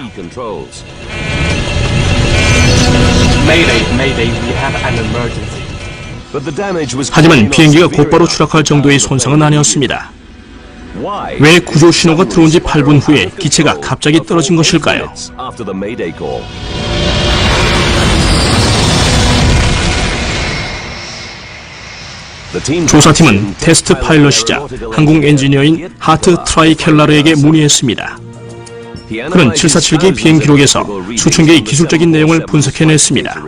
하지만 비행기가 곧바로 추락할 정도의 손상은 아니었습니다. 왜 구조 신호가 들어온 지 8분 후에 기체가 갑자기 떨어진 것일까요? 조사팀은 테스트 파일럿이자 항공 엔지니어인 하트 트라이켈라르에게 문의했습니다. 그는 747기 비행 기록에서 수천 개의 기술적인 내용을 분석해냈습니다.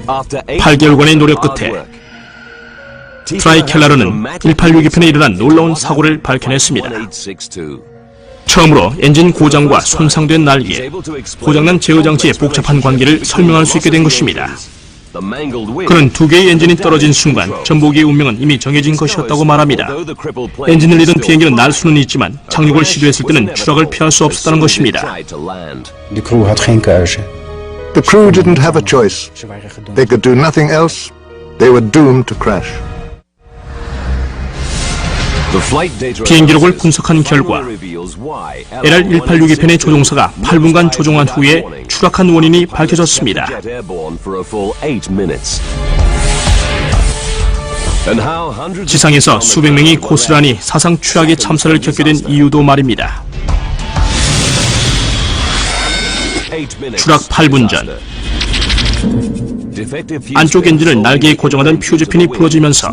8개월간의 노력 끝에 트라이켈라르는 1862편에 일어난 놀라운 사고를 밝혀냈습니다. 처음으로 엔진 고장과 손상된 날개, 고장난 제어 장치의 복잡한 관계를 설명할 수 있게 된 것입니다. 그는 두 개의 엔진이 떨어진 순간 전복기의 운명은 이미 정해진 것이었다고 말합니다. 엔진을 잃은 비행기는 날 수는 있지만 착륙을 시도했을 때는 추락을 피할 수 없었다는 것입니다. De crew had geen keuze. The crew didn't have a choice. They could do nothing else. They were doomed to crash. 비행 기록을 분석한 결과 LR-1862편의 조종사가 8분간 조종한 후에 추락한 원인이 밝혀졌습니다. 지상에서 수백 명이 고스란히 사상 최악의 참사를 겪게 된 이유도 말입니다. 추락 8분 전 안쪽 엔진을 날개에 고정하던 퓨즈핀이 부러지면서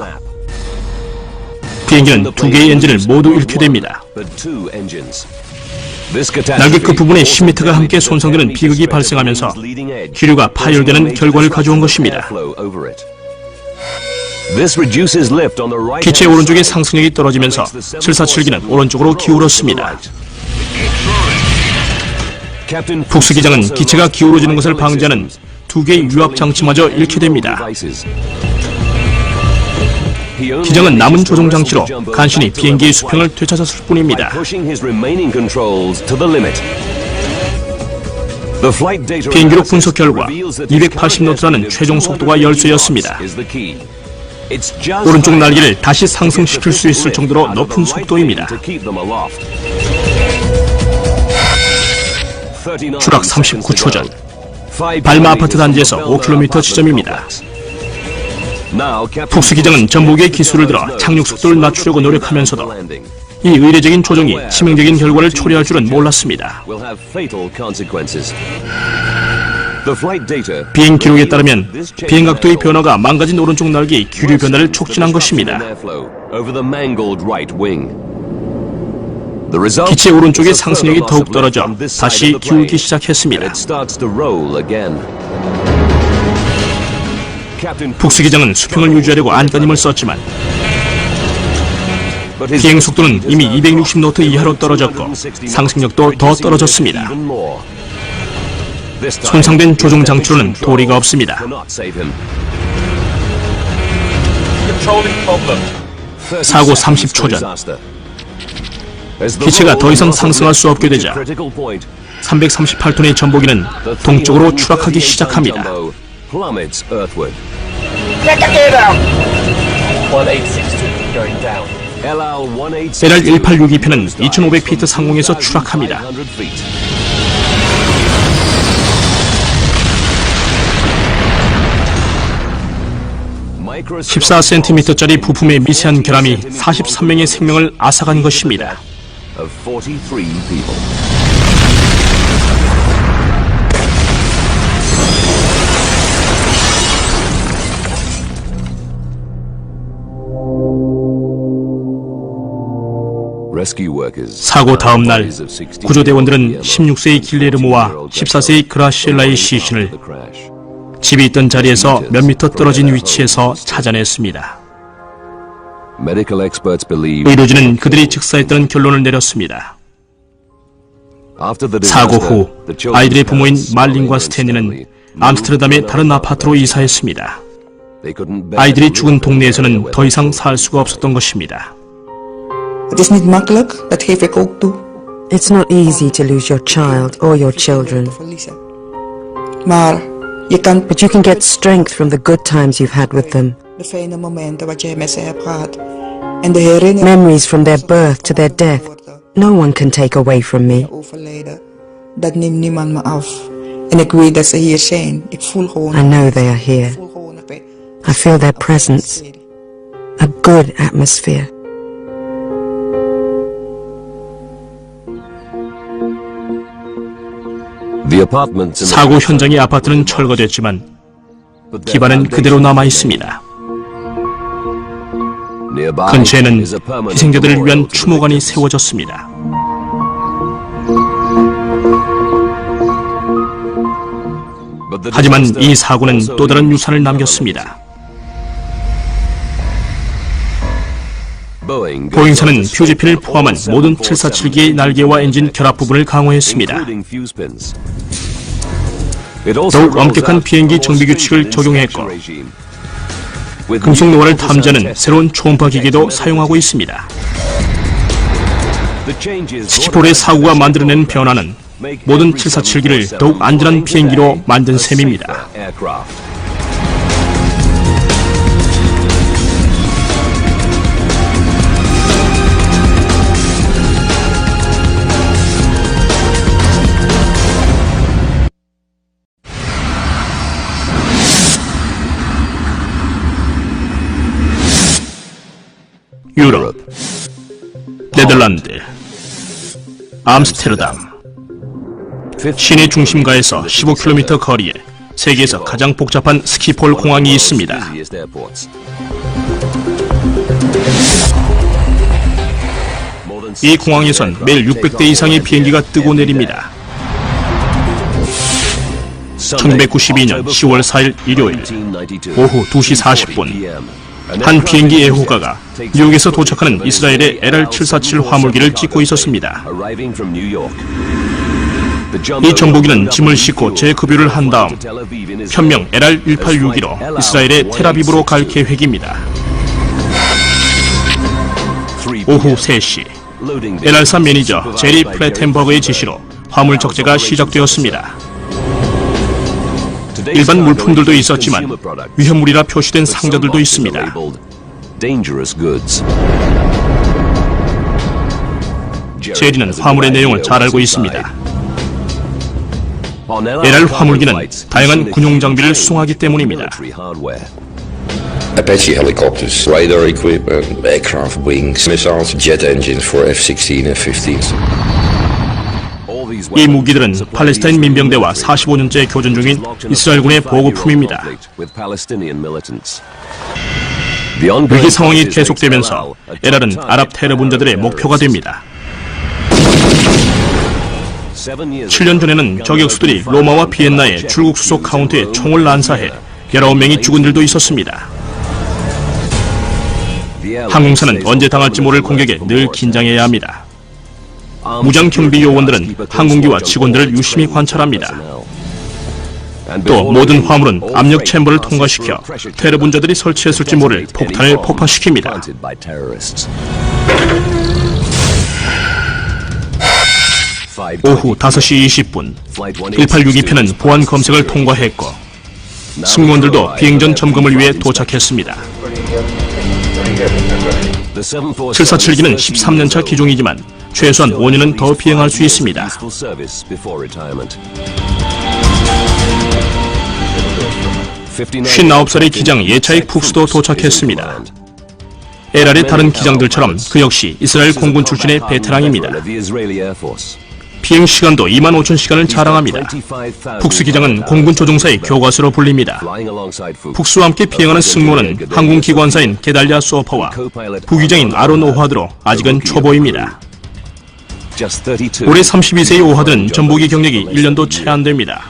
비행기는 두 개의 엔진을 모두 잃게 됩니다. 날개 끝부분에 10m가 함께 손상되는 비극이 발생하면서 기류가 파열되는 결과를 가져온 것입니다. 기체 오른쪽의 상승력이 떨어지면서 747기는 오른쪽으로 기울었습니다. 북스 기장은 기체가 기울어지는 것을 방지하는 두 개의 유압 장치마저 잃게 됩니다. 기장은 남은 조종 장치로 간신히 비행기의 수평을 되찾았을 뿐입니다. 비행 기록 분석 결과 280노트라는 최종 속도가 열쇠였습니다. 오른쪽 날개를 다시 상승시킬 수 있을 정도로 높은 속도입니다. 추락 39초 전 발마 아파트 단지에서 5km 지점입니다. 북스 기장은 전복의 기술을 들어 착륙 속도를 낮추려고 노력하면서도 이 의례적인 조종이 치명적인 결과를 초래할 줄은 몰랐습니다. 비행 기록에 따르면 비행 각도의 변화가 망가진 오른쪽 날개의 기류 변화를 촉진한 것입니다. 기체 오른쪽의 상승력이 더욱 떨어져 다시 기울기 시작했습니다. 북스 기장은 수평을 유지하려고 안간힘을 썼지만 비행 속도는 이미 260노트 이하로 떨어졌고 상승력도 더 떨어졌습니다. 손상된 조종 장치로는 도리가 없습니다. 사고 30초 전 기체가 더 이상 상승할 수 없게 되자 338톤의 전복기는 동쪽으로 추락하기 시작합니다. LR-1862편은 2500피트 상공에서 추락합니다. 14cm짜리 부품의 미세한 결함이 43명의 생명을 앗아간 것입니다. 사고 다음 날 구조대원들은 16세의 길레르모와 14세의 그라시엘라의 시신을 집이 있던 자리에서 몇 미터 떨어진 위치에서 찾아냈습니다. 의료진은 그들이 즉사했다는 결론을 내렸습니다. 사고 후 아이들의 부모인 말린과 스탠리는 암스테르담의 다른 아파트로 이사했습니다. 아이들이 죽은 동네에서는 더 이상 살 수가 없었던 것입니다. It's not easy to lose your child or your children. But you can get strength from the good times you've had with them. Memories from their birth to their death, no one can take away from me. I know they are here. I feel their presence. A good atmosphere. 사고 현장의 아파트는 철거됐지만 기반은 그대로 남아 있습니다. 근처에는 희생자들을 위한 추모관이 세워졌습니다. 하지만 이 사고는 또 다른 유산을 남겼습니다. 보잉사는 퓨즈핀을 포함한 모든 747기의 날개와 엔진 결합 부분을 강화했습니다. 더욱 엄격한 비행기 정비 규칙을 적용했고 금속 노화를 탐지하는 새로운 초음파 기계도 사용하고 있습니다. 스키폴의 사고가 만들어낸 변화는 모든 747기를 더욱 안전한 비행기로 만든 셈입니다. 유럽, 네덜란드, 암스테르담. 시내 중심가에서 15km 거리에 세계에서 가장 복잡한 스키폴 공항이 있습니다. 이 공항에선 매일 600대 이상의 비행기가 뜨고 내립니다. 1992년 10월 4일 일요일 오후 2시 40분 한 비행기 애호가가 뉴욕에서 도착하는 이스라엘의 LR-747 화물기를 찍고 있었습니다. 이 정보기는 짐을 싣고 재급유를 한 다음 현명 LR-1862로 이스라엘의 텔아비브로 갈 계획입니다. 오후 3시 LR3 매니저 제리 플래텐버그의 지시로 화물 적재가 시작되었습니다. 일반 물품들도 있었지만 위험물이라 표시된 상자들도 있습니다. 제리는 화물의 내용을 잘 알고 있습니다. LR 화물기는 다양한 군용 장비를 수송하기 때문입니다. Apache helicopters, radar equipment, aircraft wings, missiles, jet engines for F-16 and F-15s. 이 무기들은 팔레스타인 민병대와 45년째 교전 중인 이스라엘군의 보급품입니다. 위기 상황이 계속되면서 LR은 아랍 테러 분자들의 목표가 됩니다. 7년 전에는 저격수들이 로마와 비엔나의 출국 수속 카운트에 총을 난사해 19명이 죽은 일도 있었습니다. 항공사는 언제 당할지 모를 공격에 늘 긴장해야 합니다. 무장 경비 요원들은 항공기와 직원들을 유심히 관찰합니다. 또 모든 화물은 압력 챔버를 통과시켜 테러 분자들이 설치했을지 모를 폭탄을 폭파시킵니다. 오후 5시 20분 1862편은 보안 검색을 통과했고 승무원들도 비행전 점검을 위해 도착했습니다. 747기는 13년차 기종이지만 최소한 5년은 더 비행할 수 있습니다. 59살의 기장 예차익 푹스도 도착했습니다. LR의 다른 기장들처럼 그 역시 이스라엘 공군 출신의 베테랑입니다. 비행 시간도 25,000시간을 자랑합니다. 푹스 기장은 공군 조종사의 교과서로 불립니다. 푹스와 함께 비행하는 승무원은 항공기관사인 게달리아 소퍼와 부기장인 아론 오하드로 아직은 초보입니다. 올해 32세의 오하드는 전보기 경력이 1년도 채 안 됩니다.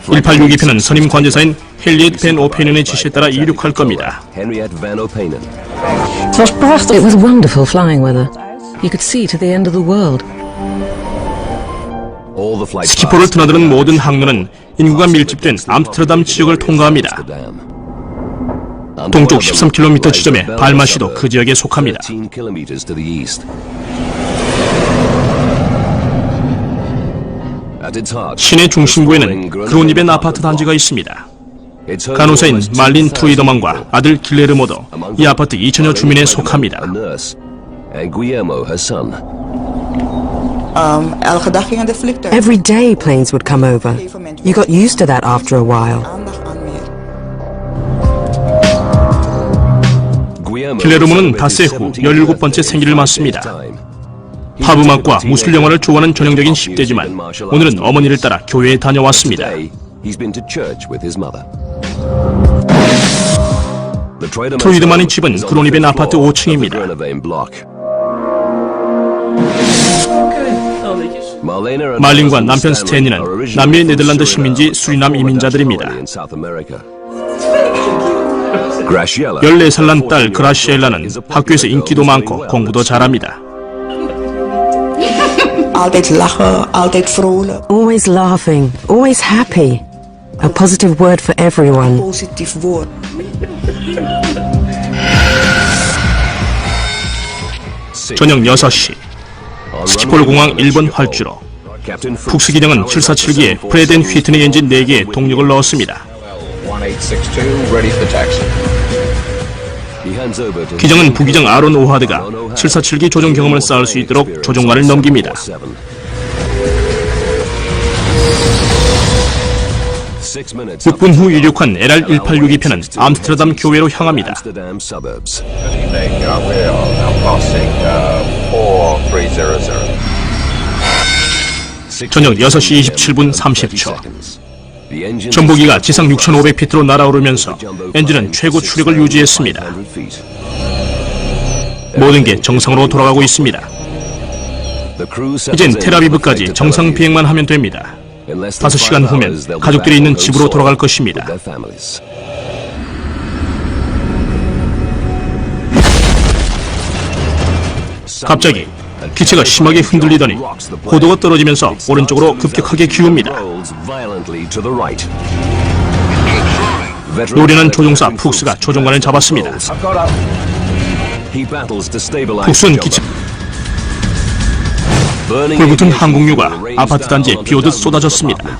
1862편은 선임 관제사인 헨리엣 벤 오페인의 지시에 따라 이륙할 겁니다. It was wonderful flying weather. You could see to the end of the world. 스키폴을 드나드는 모든 항로는 인구가 밀집된 암스테르담 지역을 통과합니다. 동쪽 13km 지점의 발마시도 그 지역에 속합니다. 시내 중심부에는 그론입의 아파트 단지가 있습니다. 간호사인 말린 트루이더만과 아들 길레르모도 이 아파트 2천여 주민에 속합니다. Every day planes would come over. You got used to that after a while. 길레르모는 닷새 후 17번째 생일을 맞습니다. 팝음악과 무술 영화를 좋아하는 전형적인 10대지만 오늘은 어머니를 따라 교회에 다녀왔습니다. 트루이드만의 집은 그로니벤 아파트 5층입니다. 말린과 남편 스탠리는 남미 네덜란드 식민지 수리남 이민자들입니다. 14살 난 딸 그라시엘라는 학교에서 인기도 많고 공부도 잘합니다. Always laughing, always happy. A positive word for everyone. 저녁 6시 스키폴 공항 1번 활주로 푹스 기장은 747기에 프레드 앤 휘트니 엔진 4개에 동력을 넣었습니다. 기장은 부기장 아론 오하드가 747기 조종 경험을 쌓을 수 있도록 조종관을 넘깁니다. 6분 후 이륙한 LR-1862편은 암스테르담 교회로 향합니다. 저녁 6시 27분 30초 전보기가 지상 6,500피트로 날아오르면서 엔진은 최고 추력을 유지했습니다. 모든 게 정상으로 돌아가고 있습니다. 이젠 텔아비브까지 정상 비행만 하면 됩니다. 5시간 후면 가족들이 있는 집으로 돌아갈 것입니다. 갑자기 기체가 심하게 흔들리더니 고도가 떨어지면서 오른쪽으로 급격하게 기웁니다. 노련한 조종사 푹스가 조종관을 잡았습니다. 푹스는 기체 불붙은 항공유가 아파트 단지에 비오듯 쏟아졌습니다.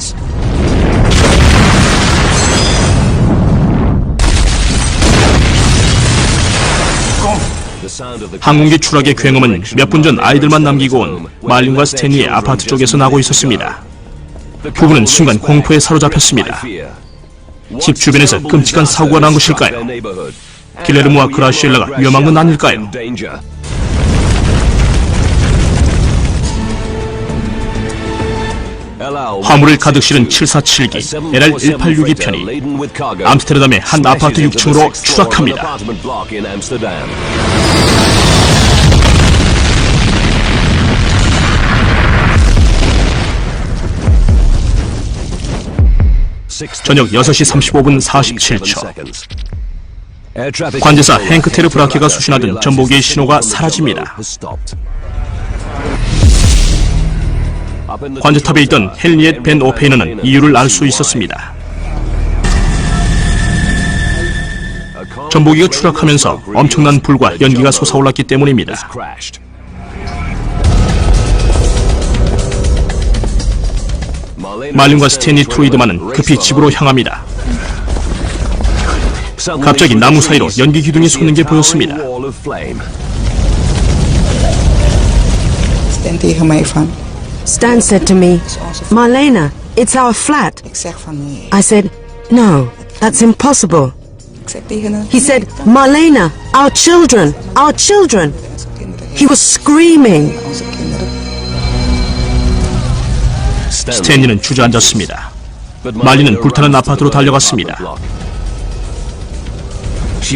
항공기 추락의 굉음은 몇 분 전 아이들만 남기고 온 말린과 스탠리의 아파트 쪽에서 나고 있었습니다. 부부는 순간 공포에 사로잡혔습니다. 집 주변에서 끔찍한 사고가 난 것일까요? 길레르모와 그라시엘라가 위험한 건 아닐까요? 화물을 가득 실은 747기 LR-1862편이 암스테르담의 한 아파트 6층으로 추락합니다. 저녁 6시 35분 47초 관제사 행크 테르 브라케가 수신하던 전보기의 신호가 사라집니다. 관제탑에 있던 헨리엣 벤 오페이너는 이유를 알 수 있었습니다. 전보기가 추락하면서 엄청난 불과 연기가 솟아올랐기 때문입니다. 말린과 스탠리 트루이드만은 급히 집으로 향합니다. 갑자기 나무 사이로 연기 기둥이 솟는 게 보였습니다. Stan said to me, Marlena, it's our flat. I said, no, that's impossible. He said, Marlena, our children, our children. He was screaming. 스탠리는 주저앉았습니다. 말리는 불타는 아파트로 달려갔습니다.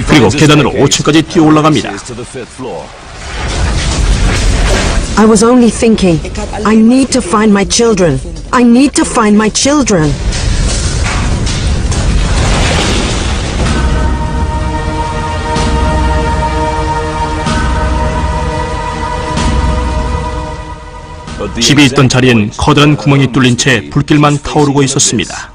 그리고 계단으로 5층까지 뛰어 올라갑니다. I was only thinking, I need to find my children. I need to find my children. 집이 있던 자리엔 커다란 구멍이 뚫린 채 불길만 타오르고 있었습니다.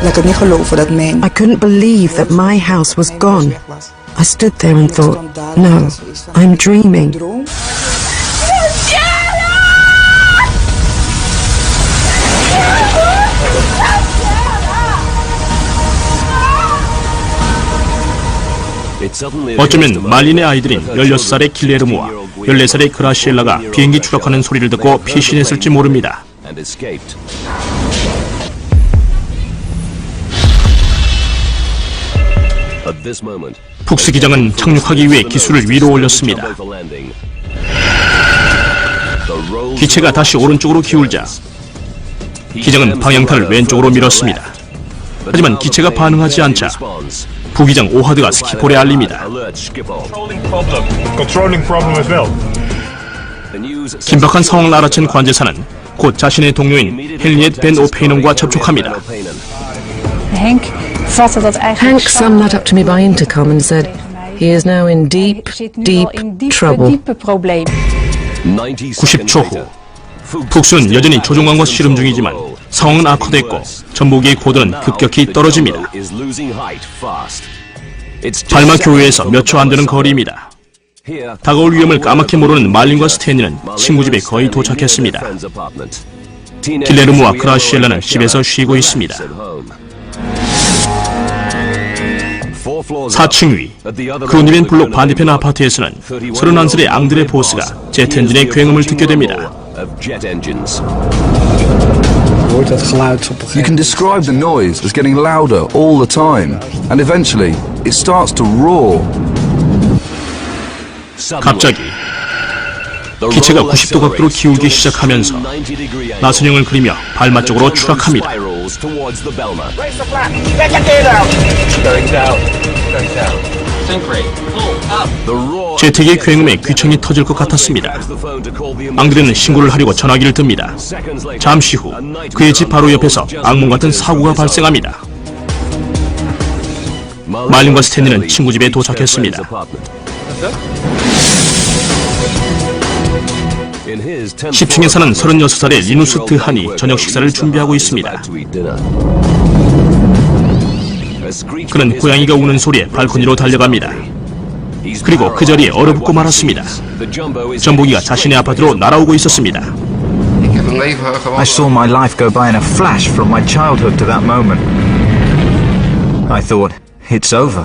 I couldn't believe that my house was gone. I stood there and thought, no, I'm dreaming. 어쩌면 말린의 아이들인 16살의 길레르모와 14살의 그라시엘라가 비행기 추락하는 소리를 듣고 피신했을지 모릅니다. At this moment, 푹스 기장은 착륙하기 위해 기술을 위로 올렸습니다. 기체가 다시 오른쪽으로 기울자 기장은 방향타를 왼쪽으로 밀었습니다. 하지만 기체가 반응하지 않자 부기장 오하드가 스키폴에 알립니다. Controlling problem as well. 긴박한 상황을 알아챈 관제사는 곧 자신의 동료인 헨리엣 벤 오페이넌과 접촉합니다. Hank summed that up to me by intercom and said, he is now in deep, deep trouble. 90초 후 푹스는 여전히 조종관과 씨름 중이지만 상황은 악화됐고 전보기의 고도는 급격히 떨어집니다. 발마 교회에서 몇 초 안 되는 거리입니다. 다가올 위험을 까맣게 모르는 말린과 스탠리는 친구 집에 거의 도착했습니다. 길레르모와 그라시엘라는 집에서 쉬고 있습니다. 4층 위 크로니벤 블록 반대편 아파트에서는 31살의 앙드레 보스가 제트 엔진의 굉음을 듣게 됩니다. You can describe the noise as getting louder all the time, and eventually it starts to roar. 갑자기 기체가 90도 각도로 기울기 시작하면서 나선형을 그리며 발마 쪽으로 추락합니다. 제트기의 굉음에 귀청이 터질 것 같았습니다. 앙드레는 신고를 하려고 전화기를 듭니다. 잠시 후 그의 집 바로 옆에서 악몽 같은 사고가 발생합니다. 말린과 스탠리는 친구 집에 도착했습니다. 10층에 사는 36살의 리누스 드한이 저녁 식사를 준비하고 있습니다. 그는 고양이가 우는 소리에 발코니로 달려갑니다. 그리고 그 자리에 얼어붙고 말았습니다. 전보기가 자신의 아파트로 날아오고 있었습니다. I saw my life go by in a flash from my childhood to that moment. I thought, it's over.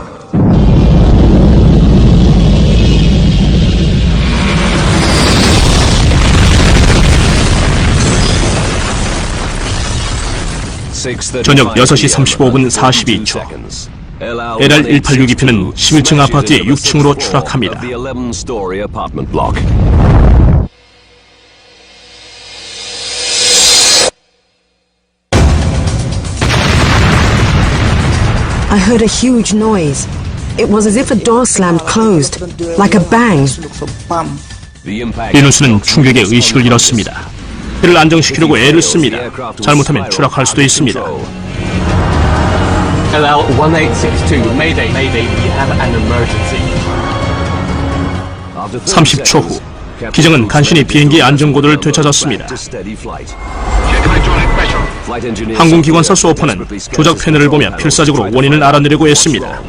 저녁 6시 35분 42초 LR-1862편은 11층 아파트의 6층으로 추락합니다. I heard a huge noise. It was as if a door slammed closed, like a bang. 리누스는 충격에 의식을 잃었습니다. 배를 안정시키려고 애를 씁니다. 잘못하면 추락할 수도 있습니다. LL-1862, Mayday, Mayday, we have an emergency. 30초 후 기장은 간신히 비행기 안전고도를 되찾았습니다. 항공기관사 소퍼는 조작 패널을 보며 필사적으로 원인을 알아내려고 했습니다.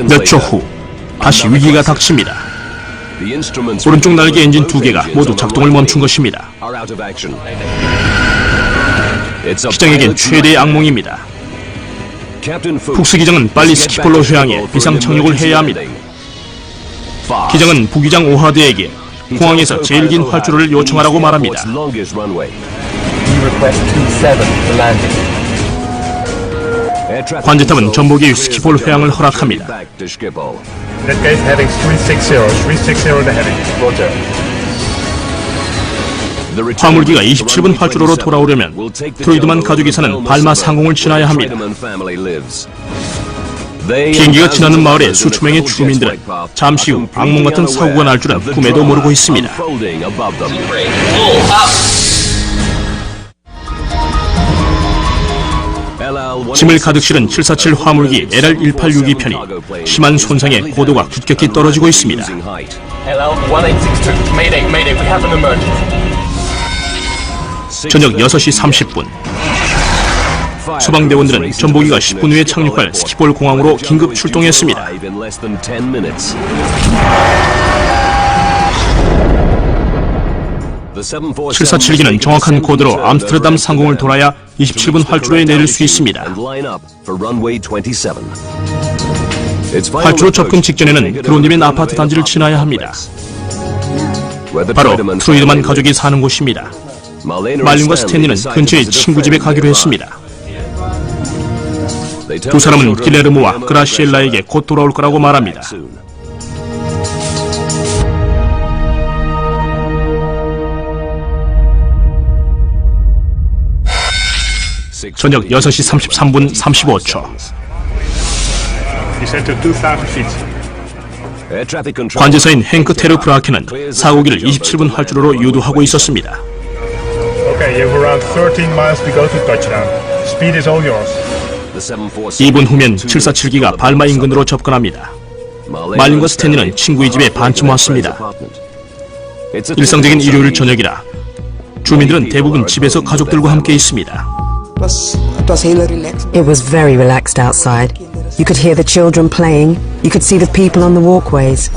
몇 초 후 다시 위기가 닥칩니다. 오른쪽 날개 엔진 2개가 모두 작동을 멈춘 것입니다. 기장에겐 최대의 악몽입니다. 푹스 기장은 빨리 스키폴로 회항해 비상 착륙을 해야 합니다. 기장은 부기장 오하드에게 공항에서 제일 긴 활주로를 요청하라고 말합니다. 관제탑은 전보기의 스키폴 회항을 허락합니다. In that case, heading 360 the heading. Roger. 화물기가 27분 활주로로 돌아오려면 트로이드만 가족이 사는 발마 상공을 지나야 합니다. 비행기가 지나는 마을의 수천 명의 주민들은 잠시 후 악몽 같은 사고가 날 줄은 꿈에도 모르고 있습니다. 짐을 가득 실은 747 화물기 LR-1862편이 심한 손상에 고도가 급격히 떨어지고 있습니다. LL-1862, Mayday, Mayday, we have an emergency. 저녁 6시 30분 소방대원들은 전보기가 10분 후에 착륙할 스키폴 공항으로 긴급 출동했습니다. 747기는 정확한 코드로 암스테르담 상공을 돌아야 27분 활주로에 내릴 수 있습니다. 활주로 접근 직전에는 그론디맨 아파트 단지를 지나야 합니다. 바로 트로이드만 가족이 사는 곳입니다. 말린과 스탠리는 근처의 친구 집에 가기로 했습니다. 두 사람은 길레르모와 그라시엘라에게 곧 돌아올 거라고 말합니다. 저녁 6시 33분 35초. 관제사인 헨크 테르 브라케는 사고기를 27분 활주로로 유도하고 있었습니다. Okay, you have around 13 miles to go to touchdown. Speed is all yours. 2분 후면 747기가 발마 인근으로 접근합니다. 말린과 스탠리는 친구의 집에 반쯤 왔습니다. 일상적인 일요일 저녁이라 주민들은 대부분 집에서 가족들과 함께 있습니다. It was very relaxed outside. You could hear the children playing. You could see the people on the walkways.